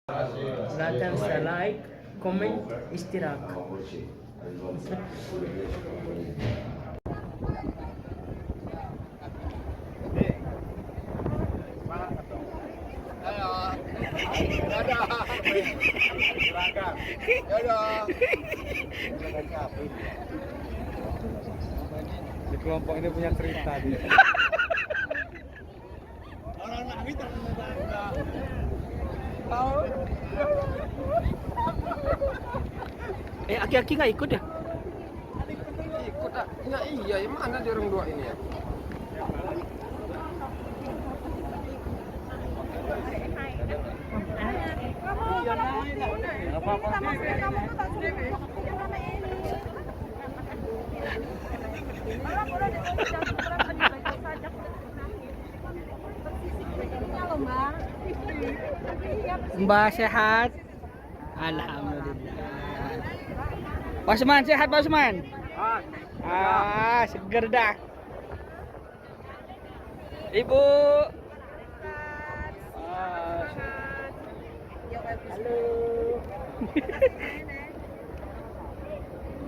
لا تنسى لايك كومنت اشتراك. Di kelompok ini punya cerita dia. Orang nangis ternyata. Aki-aki nggak ikut ya? Ikut ah? Nggak iya, yang mana di orang dua ini ya? Mbak sehat? Alhamdulillah. Pak Usman sehat, Pak Usman? Seger dah. Ibu. Halo.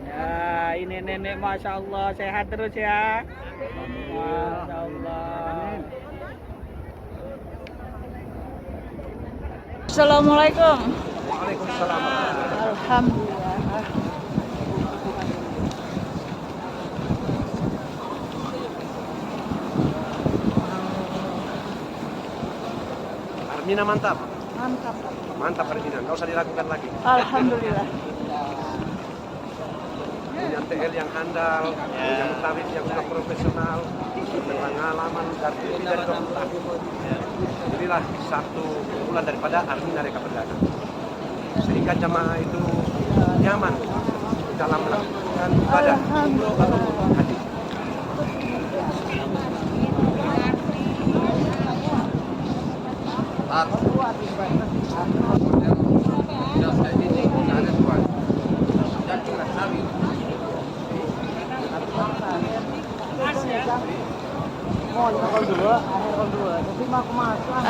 Ya, ini nenek, masya Allah, sehat terus ya. Masya Allah. Assalamualaikum. Waalaikumsalam. Alhamdulillah. Armina mantap. Mantap. Mantap Armina, nggak usah diragukan lagi. Alhamdulillah. Punya TL yang handal, punya mutawif yang sudah profesional, pengalaman dari lebih dari 20 tahun. Inilah satu bulan daripada Armina Reka Perdana. Sehingga jamaah itu nyaman dalam melakukan ibadah umroh atau haji.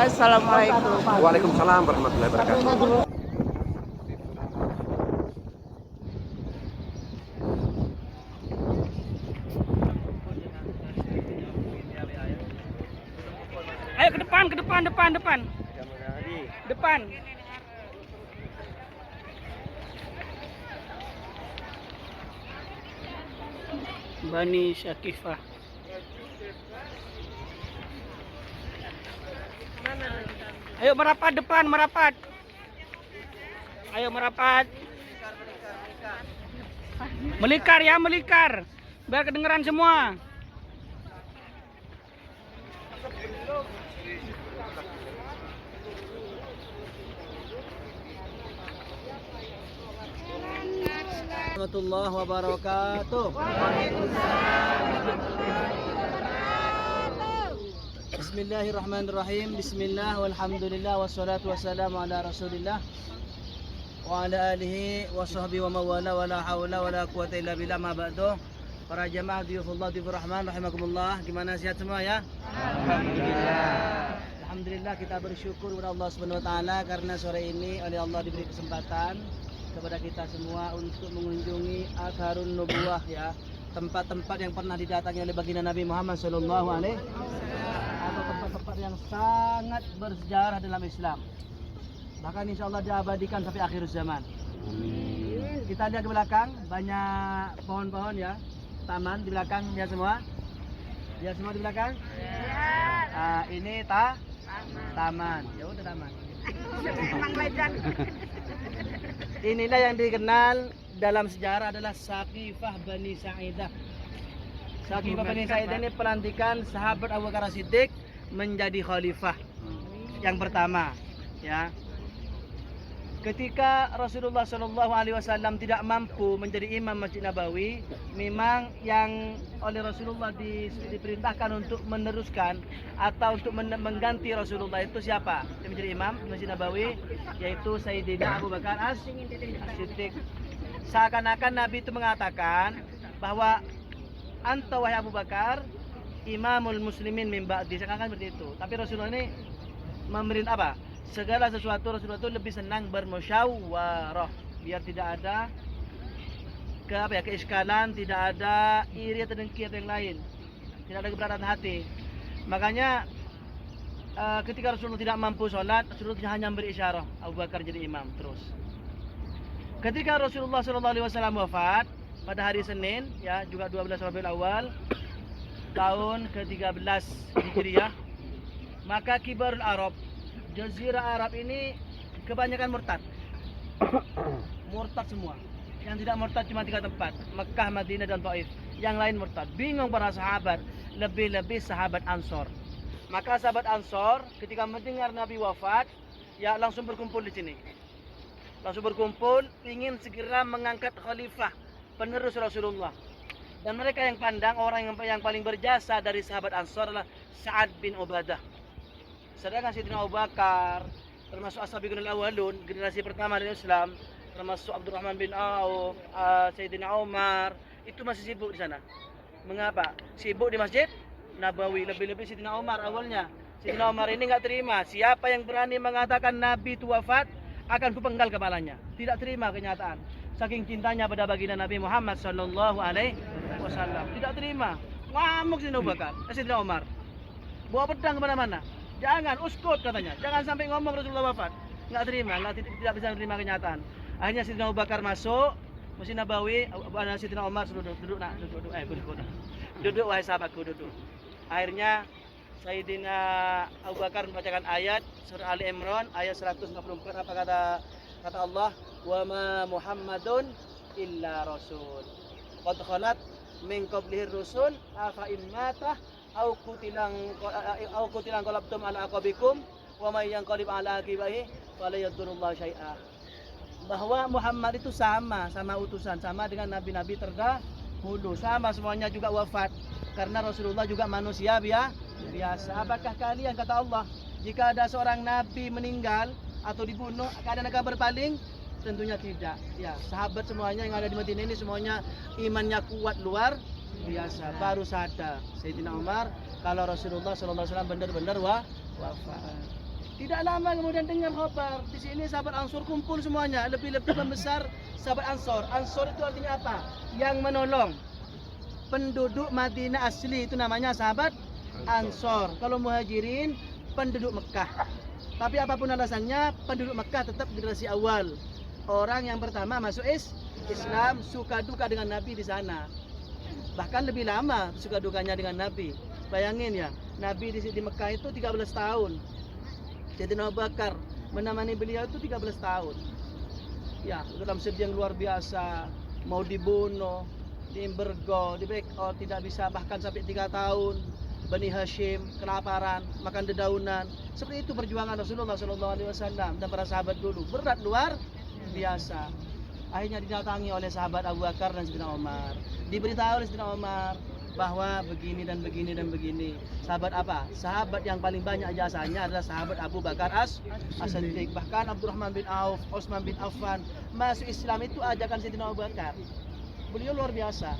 Assalamualaikum. Waalaikumsalam warahmatullahi wabarakatuh. Ayo ke depan, ke depan, depan, depan. Depan. Bani Syakifah. Ayo merapat depan, merapat. Ayo merapat. Melikar ya, melikar. Biar kedengeran semua. Warahmatullahi wabarakatuh. Bismillahirrahmanirrahim. Bismillah walhamdulillah wassalatu wassalamu ala Rasulillah wa ala alihi wa sahbihi wa mawala wa la haula wa la quwata illa billah ma ba'du. Para jamaah dhuyufullah dhuyufur rahman rahimakumullah. Gimana, sehat semua ya? Alhamdulillah. Alhamdulillah, kita bersyukur kepada Allah Subhanahu wa taala karena sore ini oleh Allah diberi kesempatan kepada kita semua untuk mengunjungi Atharun Nubuwah ya, tempat-tempat yang pernah didatangi oleh baginda Nabi Muhammad sallallahu alaihi atau tempat-tempat yang sangat bersejarah dalam Islam. Bahkan insya Allah diabadikan sampai akhir zaman. Amin. Kita lihat ke belakang, banyak pohon-pohon ya, taman di belakang ya semua. Ya semua di belakang? Ya. Ini taman. Ya udah taman. Inilah yang dikenal dalam sejarah adalah Saqifah Bani Sa'idah. Saqifah Bani Sa'idah ini pelantikan sahabat Abu Bakar Siddiq menjadi khalifah yang pertama ya. Ketika Rasulullah SAW tidak mampu menjadi imam Masjid Nabawi, memang yang oleh Rasulullah diperintahkan untuk meneruskan atau untuk mengganti Rasulullah itu siapa yang menjadi imam Masjid Nabawi, yaitu Sayyidina Abu Bakar As-Siddiq. Seakan-akan Nabi itu mengatakan bahwa anta wahai Abu Bakar imamul muslimin min ba'di, seakan-akan seperti itu. Tapi Rasulullah ini memerintah apa? segala sesuatu Rasulullah itu lebih senang bermusyawarah, biar tidak ada keiskalan, tidak ada iri atau dengki atau yang lain, tidak ada keberatan hati. Makanya ketika Rasulullah tidak mampu sholat, Rasulullah hanya beri isyarah, Abu Bakar jadi imam terus. Ketika Rasulullah SAW wafat pada hari Senin, ya juga 12 Rabiul Awal tahun ke-13 Hijriah, maka kibarul Arab, Jazirah Arab ini kebanyakan murtad. Murtad semua. Yang tidak murtad cuma 3 tempat, Mekah, Madinah, dan Taif. Yang lain murtad. Bingung para sahabat, lebih-lebih sahabat Ansor. Maka sahabat Ansor ketika mendengar Nabi wafat, ya langsung berkumpul di sini. Langsung berkumpul ingin segera mengangkat khalifah penerus Rasulullah. Dan mereka yang pandang orang yang paling berjasa dari sahabat Ansor adalah Sa'ad bin Ubadah. Sedangkan Sayyidina Abu Bakar termasuk As-Sabiqun al-Awwalun, generasi pertama dari Islam, termasuk Abdurrahman bin Auf, Sayyidina Umar, itu masih sibuk di sana. Mengapa? Sibuk di Masjid Nabawi. Lebih-lebih Sayyidina Umar awalnya. Sayyidina Umar ini nggak terima. Siapa yang berani mengatakan Nabi itu wafat, akan kupenggal kepalanya. Tidak terima kenyataan. Saking cintanya pada baginda Nabi Muhammad sallallahu alaihi wasallam. Tidak terima. Ngamuk Sayyidina Abu Bakar, Sayyidina Umar. Bawa pedang kemana-mana. Jangan, uskut katanya. Jangan sampai ngomong Rasulullah wafat. Nggak terima, tidak bisa menerima kenyataan. Akhirnya Sayyidina Abu Bakar masuk Masjid Nabawi, Sayyidina Umar suruh duduk, duduk wahai sahabatku, duduk. Akhirnya Sayyidina Abu Bakar membacakan ayat surah Ali Imran ayat 154. Apa kata Allah? Wa ma Muhammadun illa rasul. Qad khalat min qablihi rusul afa in mata au qutilan qalabtum ala aqabikum wa may yanqalib ala aqibihi fala yadurullahu syai'a. Bahwa Muhammad itu sama utusan, sama dengan nabi-nabi terdahulu, sama semuanya juga wafat. Karena Rasulullah juga manusia biasa. Apakah kalian, kata Allah, jika ada seorang nabi meninggal atau dibunuh, keadaan akan berpaling? Tentunya tidak. Ya, sahabat semuanya yang ada di Madinah ini semuanya imannya kuat luar biasa. Baru sadar Sayyidina Umar kalau Rasulullah SAW benar-benar wafat. Tidak lama kemudian dengar khabar di sini sahabat Ansor kumpul semuanya, lebih-lebih membesar sahabat Ansor. Ansor itu artinya apa? Yang menolong. Penduduk Madinah asli itu namanya sahabat Ansor. Kalau Muhajirin penduduk Mekah. Tapi apapun alasannya, penduduk Mekah tetap generasi awal. Orang yang pertama masuk Islam, suka duka dengan Nabi di sana. Bahkan lebih lama suka dukanya dengan Nabi. Bayangin ya, Nabi di Mekah itu 13 tahun. Sayyidina Abu Bakar menemani beliau itu 13 tahun. Ya, dalam sedih yang luar biasa, mau dibunuh, diembargo, di backout, tidak bisa bahkan sampai 3 tahun. Bani Hashim kelaparan, makan dedaunan. Seperti itu perjuangan Rasulullah SAW dan para sahabat dulu. Berat luar biasa. Akhirnya didatangi oleh sahabat Abu Bakar dan Sayyidina Umar. Diberitahu oleh Sayyidina Umar bahwa begini dan begini dan begini. Sahabat apa? Sahabat yang paling banyak jasanya adalah sahabat Abu Bakar As-Siddiq. Bahkan Abdurrahman bin Auf, Utsman bin Affan masuk Islam itu ajakan Sayyidina Abu Bakar. Beliau luar biasa.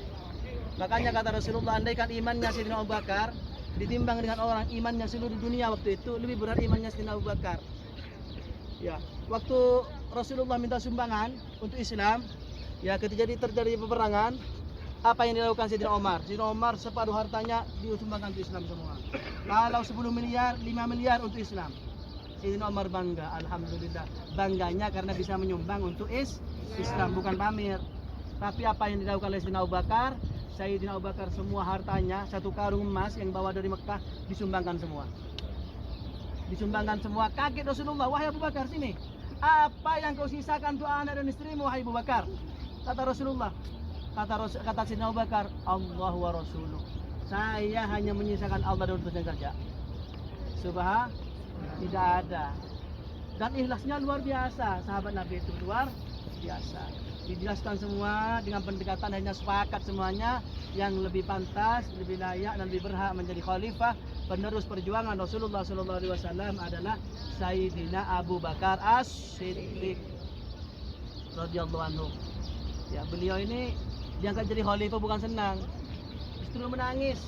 Makanya kata Rasulullah, andaikan imannya Sayyidina Abu Bakar ditimbang dengan orang imannya seluruh dunia waktu itu, lebih berat imannya Sayyidina Abu Bakar. Ya, waktu Rasulullah minta sumbangan untuk Islam, ya ketika terjadi peperangan, apa yang dilakukan Sayyidina Umar? Sayyidina Umar separuh hartanya disumbangkan untuk Islam semua. Kalau 10 miliar, 5 miliar untuk Islam. Sayyidina Umar bangga, alhamdulillah. Bangganya karena bisa menyumbang untuk Islam, bukan pamer. Tapi apa yang dilakukan oleh Sayyidina Abu Bakar? Sayyidina Abu Bakar semua hartanya, 1 karung emas yang bawa dari Mekah disumbangkan semua. Disumbangkan semua. Kaget Rasulullah, wahai Abu Bakar sini. Apa yang kau sisakan untuk anak dan istrimu, wahai Abu Bakar? Kata Rasulullah. Kata Sayyidina Abu Bakar, Allah wa Rasuluh. Saya hanya menyisakan Allah dan utusannya saja. Subhanallah, tidak ada. Dan ikhlasnya luar biasa. Sahabat Nabi itu luar biasa. Dijelaskan semua dengan pendekatan, hanya sepakat semuanya yang lebih pantas, lebih layak dan lebih berhak menjadi khalifah penerus perjuangan Rasulullah SAW adalah Sayyidina Abu Bakar As-Siddiq radhiyallahu anhu. Ya, beliau ini diangkat jadi khalifah bukan senang, justru menangis.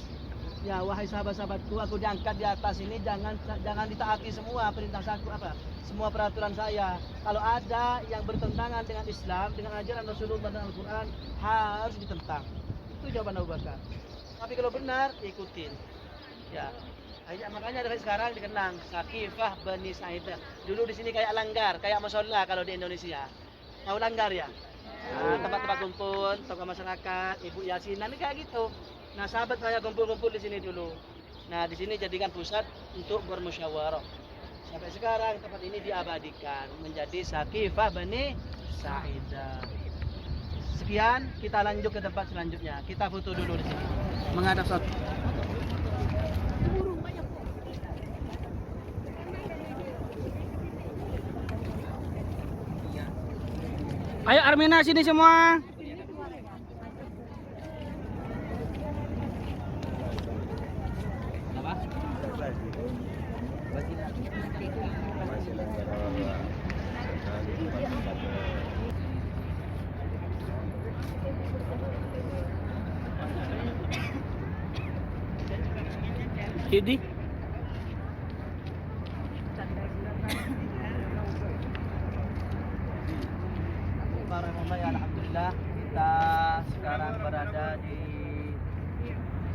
Ya, wahai sahabat-sahabatku, aku diangkat di atas ini, jangan ditaati semua perintah aku semua peraturan saya. Kalau ada yang bertentangan dengan Islam, dengan ajaran Rasulullah dan Al-Quran, harus ditentang. Itu jawaban Abu Bakar. Tapi kalau benar, ikutin. Ya, makanya dari sekarang dikenang Sakifah Bani Sa'idah. Dulu di sini kayak langgar, kayak musola kalau di Indonesia. Tahu langgar ya? Nah, tempat-tempat kumpul, tokoh masyarakat, ibu yasinan, ini kayak gitu. Nah, sahabat saya kumpul-kumpul di sini dulu. Nah, di sini jadikan pusat untuk bermusyawarah. Sampai sekarang tempat ini diabadikan menjadi Sakifah Bani Sa'idah. Sekian, kita lanjut ke tempat selanjutnya. Kita foto dulu di sini. Menghadap satu. Ayo Armina sini semua. Jadi alhamdulillah kita sekarang berada di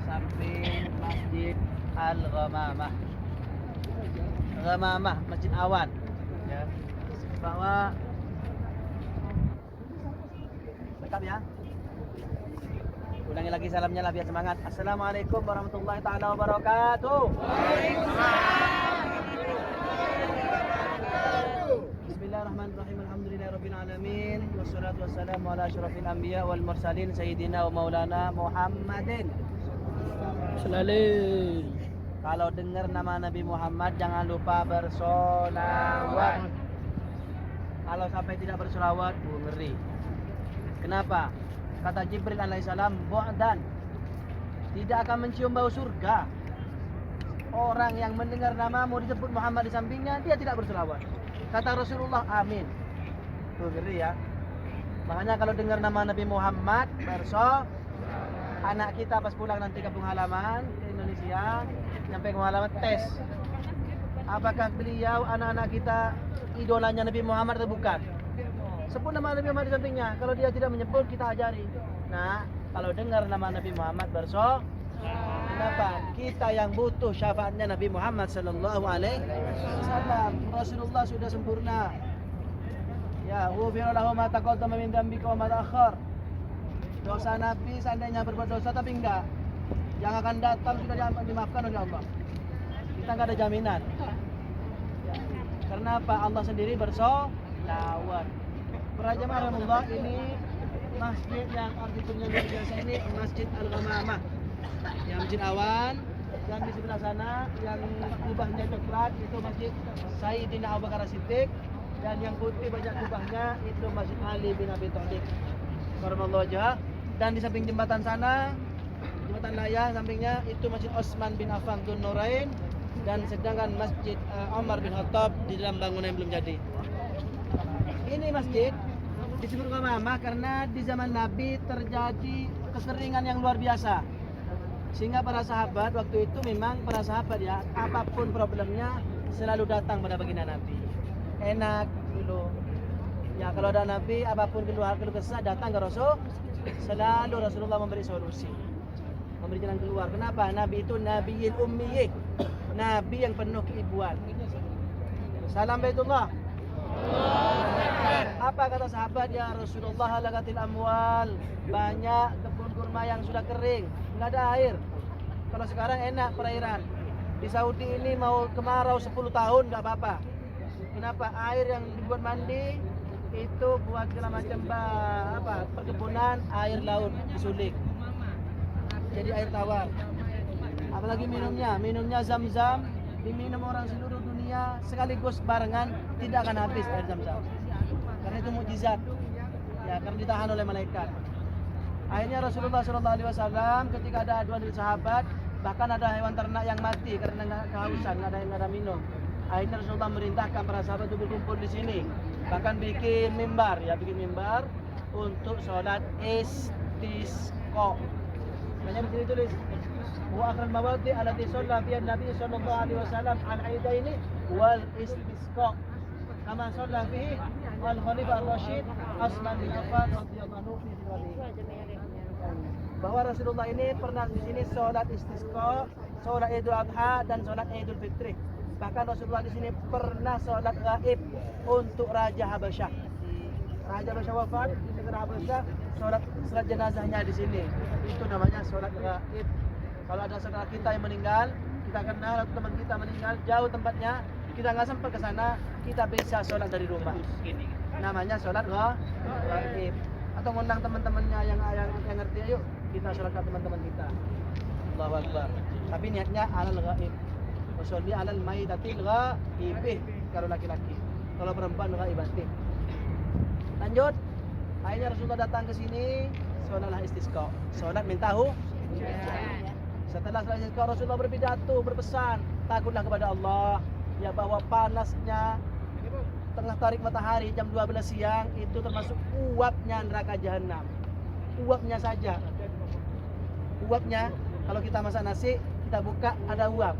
samping Masjid Al-Ghamamah. Ghamamah, Masjid Awan. Ya. Bahwa lengkap ya. Ulangi lagi salamnya lah biar semangat. Assalamualaikum warahmatullahi taala wabarakatuh. Bismillahirrahmanirrahim. Alhamdulillahirabbil alamin. Wassalatu wassalamu ala asyrafil anbiya wal mursalin sayyidina wa maulana Muhammadin. Shallallahu. Kalau dengar nama Nabi Muhammad jangan lupa bersolawat. Kalau sampai tidak bersolawat, ngeri. Kenapa? Kata Jibril alaihissalam, bu'dan, tidak akan mencium bau surga. Orang yang mendengar namamu disebut Muhammad di sampingnya, dia tidak berselawat. Kata Rasulullah, amin. Tuh ngeri ya. Makanya kalau dengar nama Nabi Muhammad, anak kita pas pulang nanti kampung halaman ke Indonesia, sampai kampung halaman tes. Apakah beliau anak-anak kita idolanya Nabi Muhammad atau bukan? Sebut nama Nabi Muhammad di sampingnya. Kalau dia tidak menyebut, kita ajari. Nah, kalau dengar nama Nabi Muhammad kenapa? Kita yang butuh syafaatnya Nabi Muhammad sallallahu alaihi wasallam. Rasulullah sudah sempurna. Ya, ghufira lahu ma taqaddama min dzambika wa ma ta'akhkhar. Dosa Nabi seandainya berbuat dosa tapi enggak, yang akan datang sudah dimaafkan oleh Allah. Kita enggak ada jaminan. Ya. Karena apa? Allah sendiri bersolawat. Para jemaah rahimahullah, ini masjid yang arsitekturnya luar biasa ini, Masjid Al-Ghamamah. Yang Masjid Awan, dan di sebelah sana yang kubahnya coklat itu Masjid Sayyidina Abu Bakar As-Siddiq, dan yang putih banyak kubahnya itu Masjid Ali bin Abi Thalib. Karamallahu wajhah. Dan di samping jembatan sana, jembatan layang sampingnya itu Masjid Utsman bin Affan Dzun Nurain, dan sedangkan Masjid Umar bin Khattab di dalam bangunan yang belum jadi. Ini masjid disebut Ghamamah karena di zaman Nabi terjadi kekeringan yang luar biasa. Sehingga para sahabat waktu itu memang para sahabat ya, apapun problemnya selalu datang pada baginda Nabi. Enak dulu. Ya kalau ada Nabi apapun keluh kesah datang ke Rasul, selalu Rasulullah memberi solusi. Memberi jalan keluar. Kenapa? Nabi itu Nabiyil Ummiyih. Nabi yang penuh keibuan. Salam Baitullah. Apa kata sahabat? Ya Rasulullah, halakatil amwal, banyak kebun kurma yang sudah kering, nggak ada air. Kalau sekarang enak perairan. Di Saudi ini mau kemarau 10 tahun nggak apa-apa. Kenapa? Air yang dibuat mandi itu buat segala macam perkebunan, air laut disulik. Jadi air tawar. Apalagi minumnya Zam-Zam, diminum orang seluruh dunia sekaligus barengan, tidak akan habis air Zam-Zam. Karena itu mukjizat. Ya, karena ditahan oleh malaikat. Akhirnya Rasulullah SAW ketika ada aduan dari sahabat, bahkan ada hewan ternak yang mati karena kehausan, nggak ada minum. Akhirnya Rasulullah merintahkan para sahabat untuk berkumpul di sini, bahkan bikin mimbar untuk sholat istisqa. Banyak di sini tulis Wa akhir al-mawaddi allati shalla fiha an-nabi sallallahu alaihi wasallam al-aidaini wal istisqa. Kama shalla fihi al-Khalifah ar-Rasyid Utsman bin Affan radhiyallahu anhu fi khilafatihi. Bahwa Rasulullah ini pernah di sini sholat istisqa, sholat Idul Adha dan sholat Idul Fitri. Bahkan Rasulullah di sini pernah sholat gaib untuk Raja Habasyah. Raja Habasyah wafat di negara Habasyah, sholat jenazahnya di sini. Itu namanya sholat gaib. Kalau ada saudara kita yang meninggal, kita kenal atau teman kita meninggal jauh tempatnya, kita nggak sempat ke sana, kita bisa sholat dari rumah. Namanya sholat gaib. Atau ngundang teman-temannya yang ngerti, ayo kita sholat ke teman-teman kita. Allahu Akbar. Tapi niatnya alal ghaib. Washolli alal maitatil ghaibih kalau laki-laki. Kalau perempuan ghaibatih. Lanjut. Akhirnya Rasulullah datang ke sini, sholatlah istisqa. Sholat minta Setelah sholat istisqa Rasulullah berpidato, berpesan, takutlah kepada Allah ya bahwa panasnya tengah tarik matahari jam 12 siang itu termasuk uapnya neraka jahanam. Uapnya saja. Uapnya kalau kita masak nasi, kita buka ada uap.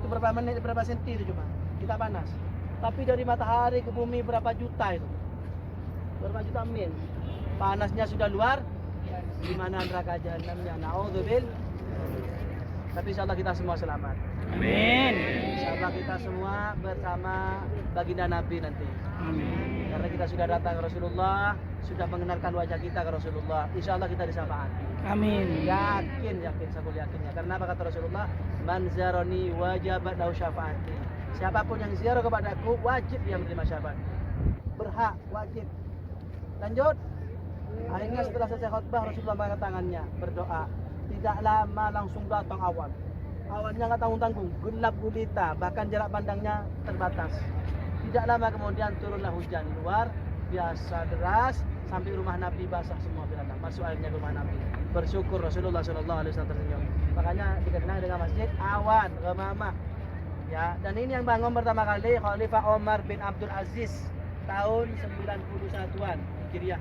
Itu berapa menit, berapa senti itu cuma. Kita panas. Tapi dari matahari ke bumi berapa juta itu? Berapa juta mil. Panasnya sudah luar. Gimana neraka jahanamnya? Naudzubil. Tapi insyaallah kita semua selamat. Amin. Insyaallah kita semua bersama baginda Nabi nanti. Amin. Karena kita sudah datang ke Rasulullah, sudah mengenalkan wajah kita ke Rasulullah. Insyaallah kita disyafaati. Amin. Yakin sakul yakinnya. Karena apa kata Rasulullah? Man zaroni wajabat lahu syafaati. Siapapun yang ziarah kepadaku wajib dia menerima syafaat. Berhak, wajib. Lanjut. Akhirnya setelah selesai khutbah Rasulullah mengangkat tangannya berdoa. Tidak lama langsung datang awan. Awannya nggak tanggung-tanggung, gelap gulita, bahkan jarak pandangnya terbatas. Tidak lama kemudian turunlah hujan luar biasa deras sampai rumah Nabi basah semua binatang. Masuk airnya ke rumah Nabi. Bersyukur Rasulullah SAW tersenyum. Makanya dikenal dengan masjid awan ghamamah. Ya, dan ini yang bangun pertama kali Khalifah Umar bin Abdul Aziz tahun 91-an Hijriah.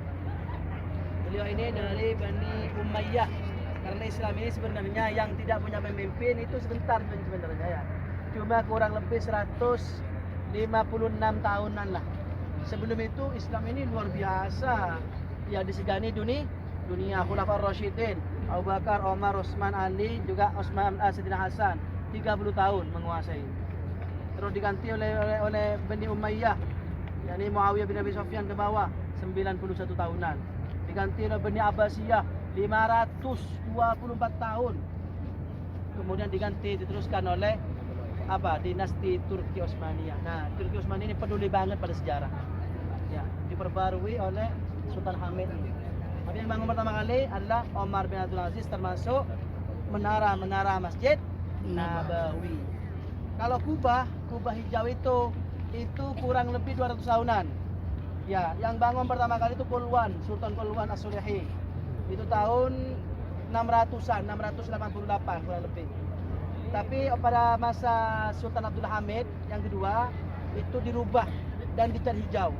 Beliau ini dari Bani Umayyah. Karena Islam ini sebenarnya yang tidak punya pemimpin itu sebentar sebenarnya ya. Cuma kurang lebih 156 tahunan lah. Sebelum itu Islam ini luar biasa. Ya disegani dunia Khulafaur Rasyidin, Abu Bakar, Umar, Utsman, Ali, juga Utsman Sayyidina Hasan 30 tahun menguasai. Terus diganti oleh Bani Umayyah, yakni Muawiyah bin Abi Sufyan ke bawah 91 tahunan. Diganti oleh Bani Abbasiyah 524 tahun. Kemudian diteruskan oleh dinasti Turki Utsmaniyah. Nah, Turki Utsmaniyah ini peduli banget pada sejarah. Ya, diperbarui oleh Sultan Hamid. Tapi yang bangun pertama kali adalah Umar bin Abdul Aziz, termasuk menara Masjid Nabawi. Kalau Kubah hijau itu kurang lebih 200 tahunan. Ya, yang bangun pertama kali itu Sultan Qulwan As-Sulihi. Itu tahun 600-an, 688 kurang lebih. Tapi pada masa Sultan Abdul Hamid yang kedua itu dirubah dan dicat hijau.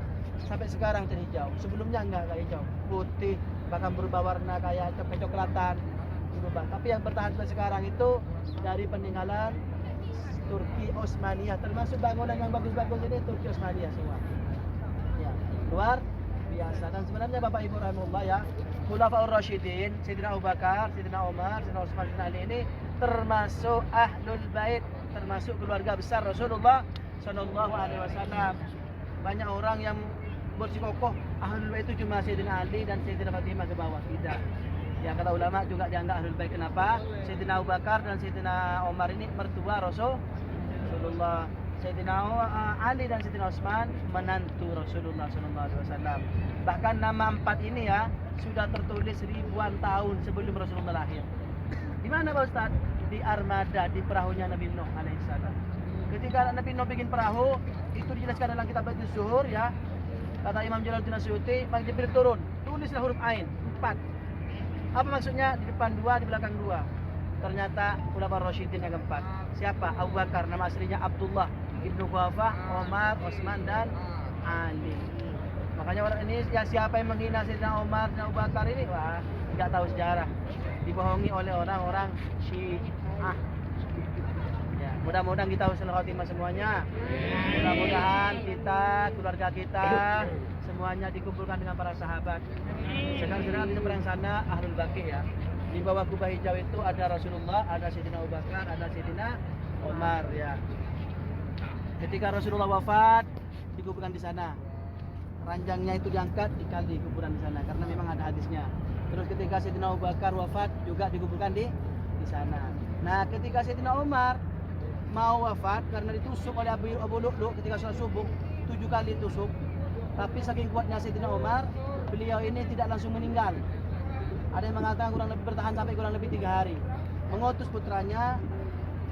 Sampai sekarang cat hijau. Sebelumnya enggak hijau, putih, bahkan berubah warna kayak kecoklatan, dirubah. Tapi yang bertahan sampai sekarang itu dari peninggalan Turki Utsmaniyah, termasuk bangunan yang bagus-bagus ini Turki Utsmaniyah semua. Ya, luar biasa. Dan sebenarnya Bapak Ibu rahimahullah ya, Khulafaur Rasyidin, Sayyidina Abu Bakar, Sayyidina Umar, Sayyidina Utsman, Sayyidina Ali ini termasuk Ahlul Bait, termasuk keluarga besar Rasulullah Shallallahu Alaihi Wasallam. Banyak orang yang bersikokoh Ahlul Bait itu cuma Sayyidina Ali dan Sayyidina Fatimah ke bawah, tidak. Ya kata ulama juga dianggap Ahlul Bait. Kenapa? Sayyidina Abu Bakar dan Sayyidina Umar ini mertua Rasulullah. Sayyidina Ali dan Sayyidina Utsman menantu Rasulullah SAW. Bahkan nama 4 ini ya sudah tertulis ribuan tahun sebelum Rasulullah lahir. Di mana Pak Ustaz? Di armada, di perahunya Nabi Nuh alaihissalam. Ketika Nabi Nuh bikin perahu, itu dijelaskan dalam kitab Az-Zuhur ya. Kata Imam Jalaluddin Asyuti, Bang Jibril turun, tulislah huruf Ain 4. Apa maksudnya? Di depan 2, di belakang 2. Ternyata Khulafaur Rasyidin yang keempat. Siapa? Abu Bakar, nama aslinya Abdullah Ibnu Khafah, Umar, Utsman dan Ali. Makanya orang ini ya siapa yang menghina Sayyidina Umar dan Abu Bakar ini, wah, enggak tahu sejarah. dibohongi oleh orang-orang Syiah. Ya, mudah-mudahan kita husnul khotimah semuanya. Mudah-mudahan kita, keluarga kita semuanya dikumpulkan dengan para sahabat. Sedang-sedang di seberang sana Ahlul Baqi ya. Di bawah kubah hijau itu ada Rasulullah, ada Sayyidina Abu Bakar, ada Sayyidina Umar ya. Ketika Rasulullah wafat, dikuburkan di sana. Ranjangnya itu diangkat, dikali kuburan di sana karena memang ada hadisnya. Terus ketika Sayyidina Abu Bakar wafat juga dikuburkan di sana. Nah, ketika Sayyidina Umar mau wafat karena ditusuk oleh Abu Lu'lu ketika sholat subuh 7 kali tusuk. Tapi saking kuatnya Sayyidina Umar, beliau ini tidak langsung meninggal. Ada yang mengatakan kurang lebih bertahan sampai kurang lebih 3 hari. Mengutus putranya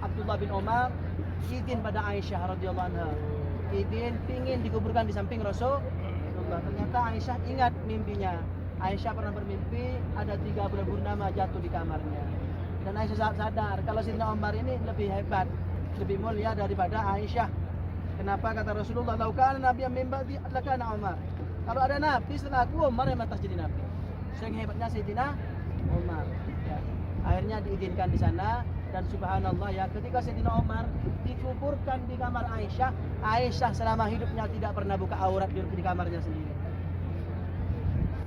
Abdullah bin Umar izin pada Aisyah radhiyallahu anha. Izin pingin dikuburkan di samping Rasulullah. Ternyata Aisyah ingat mimpinya. Aisyah pernah bermimpi ada 3 bulan purnama jatuh di kamarnya. Dan Aisyah sadar kalau Sayyidina Umar ini lebih hebat, lebih mulia daripada Aisyah. Kenapa kata Rasulullah, "Laukana nabiyyan min ba'di lakana Umar." Kalau ada nabi setelah aku, Umar yang atas jadi nabi. Saking hebatnya Sayyidina Umar. Ya. Akhirnya diizinkan di sana dan subhanallah ya, ketika Sayyidina Umar dikuburkan di kamar Aisyah, Aisyah selama hidupnya tidak pernah buka aurat di kamarnya sendiri.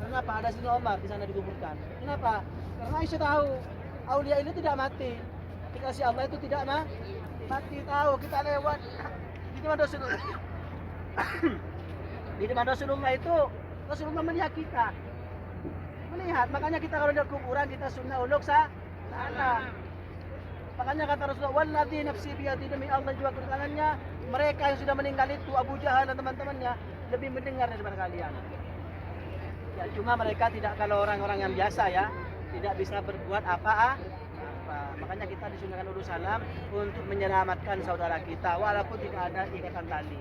Kenapa? Ada Sayyidina Umar di sana dikuburkan. Kenapa? Karena Aisyah tahu aulia ini tidak mati. Dikasih Allah itu tidak mati. Tahu kita lewat di depan Rasulullah. Di depan Rasulullah itu Rasulullah melihat kita. Melihat, makanya kita kalau di kuburan kita sunnah uluk sana. Makanya kata Rasulullah, "Walladzi nafsi biyadihi," demi Allah juga tangannya, mereka yang sudah meninggal itu Abu Jahal dan teman-temannya lebih mendengar daripada kalian. Ya, cuma mereka tidak, kalau orang-orang yang biasa ya, tidak bisa berbuat apa. Makanya kita disunahkan ulul salam untuk menyelamatkan saudara kita walaupun tidak ada ikatan tali.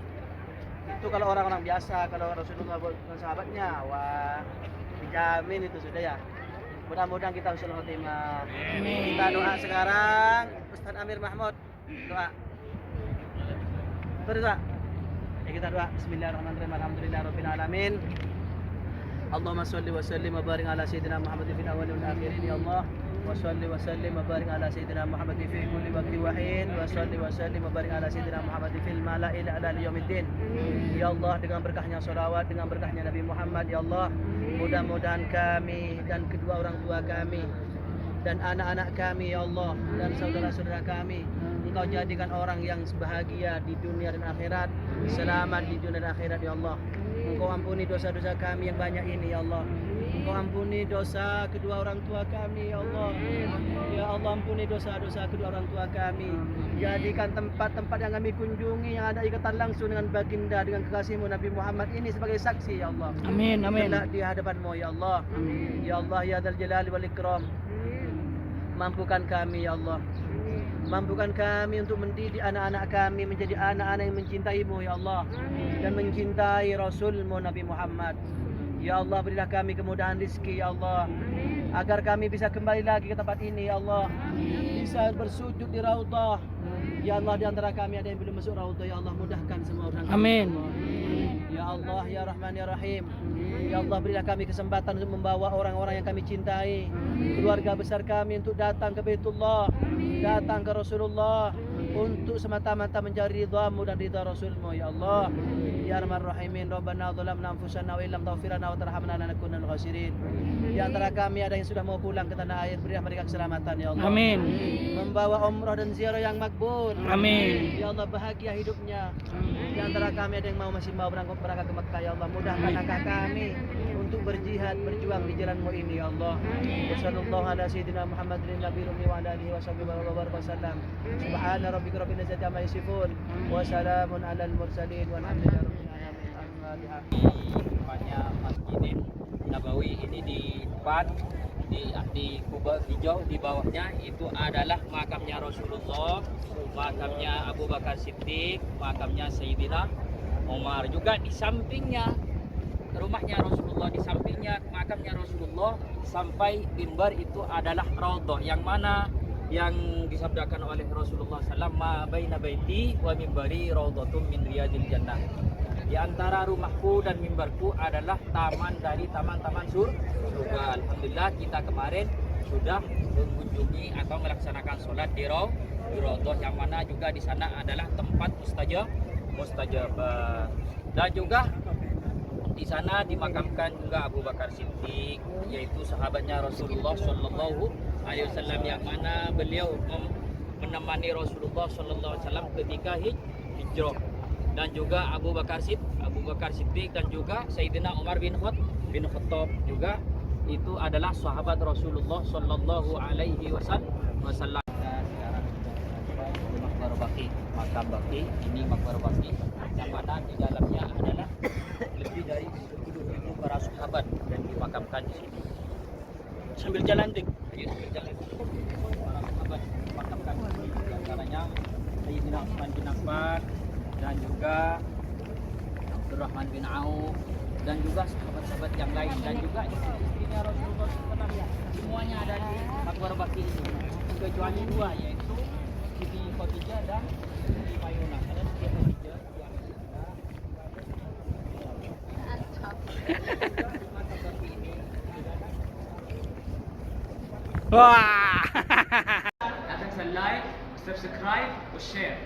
Itu kalau orang-orang biasa, kalau Rasulullah dan sahabatnya, wah dijamin itu sudah ya. Mudah-mudahan kita husnul khotimah. Kita doa sekarang, Ustaz Amir Mahmud doa. Berdoa. Ya kita doa. Bismillahirrahmanirrahim. Alhamdulillahirabbil alamin. Allahumma shalli wa sallim wa barik ala sayyidina Muhammadin fil awwalin wal akhirin ya Allah. Wa shalli wa sallim wa barik ala sayyidina Muhammadin fi kulli waqtin wa hin. Wa shalli wa sallim wa barik ala sayyidina Muhammadin fil mala'il a'la yaumiddin. Ya Allah, dengan berkahnya sholawat, dengan berkahnya Nabi Muhammad ya Allah, mudah-mudahan kami dan kedua orang tua kami dan anak-anak kami ya Allah dan saudara-saudara kami Engkau jadikan orang yang bahagia di dunia dan akhirat, selamat di dunia dan akhirat ya Allah. Engkau ampuni dosa-dosa kami yang banyak ini ya Allah. Engkau ampuni dosa kedua orang tua kami ya Allah. Ya Allah, ampuni dosa-dosa kedua orang tua kami. Jadikan tempat-tempat yang kami kunjungi yang ada ikatan langsung dengan baginda, dengan kekasihmu Nabi Muhammad ini sebagai saksi ya Allah. Amin, amin. Kelak di hadapan-Mu ya Allah. Ya Allah ya Dzal Jalali wal Ikram. Mampukan kami ya Allah. Mampukan kami untuk mendidik anak-anak kami menjadi anak-anak yang mencintai-Mu ya Allah dan mencintai Rasul-Mu Nabi Muhammad. Ya Allah, berilah kami kemudahan rezeki ya Allah, agar kami bisa kembali lagi ke tempat ini ya Allah, bisa bersujud di Raudhah. Ya Allah, di antara kami ada yang belum masuk Raudhah ya Allah, mudahkan semua orang. Amin. Ya Allah ya Rahman ya Rahim. Ya Allah, berilah kami kesempatan untuk membawa orang-orang yang kami cintai, keluarga besar kami untuk datang ke Baitullah, datang ke Rasulullah untuk semata-mata mencari ridha-Mu dan ridha Rasul-Mu ya Allah. Ya Arhamar Rahimin, Rabbana zalamna anfusana wa illam taghfir lana wa tarhamna lanakunanna minal khasirin. Di antara kami ada yang sudah mau pulang ke tanah air, berilah mereka keselamatan ya Allah. Amin. Membawa umrah dan ziarah yang makbul. Amin. Ya Allah, bahagia hidupnya. Di antara kami ada yang masih mau berangkat ke Mekah ya Allah, mudahkan langkah kami untuk berjihad, berjuang di jalan-Mu ini ya Allah. Wassallallahu ala sayyidina Muhammadin nabiyil ummi wa ala alihi wasallam. Subhana rabbika rabbil izzati amma yasifun wa salamun alal mursalin walhamdulillahi rabbil alamin. Tempatnya Masjidin Nabawi ini di depan di kubah hijau, di bawahnya itu adalah makamnya Rasulullah, makamnya Abu Bakar Siddiq, makamnya Sayyidina Umar. Juga di sampingnya rumahnya Rasulullah, di sampingnya makamnya Rasulullah sampai mimbar itu adalah Raudhah, yang mana yang disabdakan oleh Rasulullah SAW, ma baina baiti wa mimbari raudhatun min riyadil jannah. Di antara rumahku dan mimbarku adalah taman dari taman-taman surga. Alhamdulillah kita kemarin sudah mengunjungi atau melaksanakan sholat di Raudhah, yang mana juga di sana adalah tempat mustajab. Dan juga di sana dimakamkan juga Abu Bakar Siddiq, yaitu sahabatnya Rasulullah Shallallahu Alaihi Wasallam, yang mana beliau menemani Rasulullah Shallallahu Alaihi Wasallam ketika hijrah. Dan juga Abu Bakar Siddiq dan juga Sayyidina Umar bin Khattab juga itu adalah sahabat Rasulullah Shallallahu Alaihi Wasallam. Makbar Baqi, makam Baqi, ini makbar Baqi, yang mana di dalamnya adalah lebih dari 10.000 para sahabat yang dimakamkan di sini. Sambil jalan dik, ayo sambil jalan. Para sahabat dimakamkan di sini, di antaranya Sayyidina Utsman bin Affan dan juga Abdurrahman bin Auf dan juga sahabat-sahabat yang lain, dan juga istri-istrinya Rasulullah SAW, semuanya ada di makbar Baqi ini, kecuali dua, yaitu Siti Khadijah dan Siti Maimunah. Ada Siti Khadijah yang Wah. like, subscribe, share.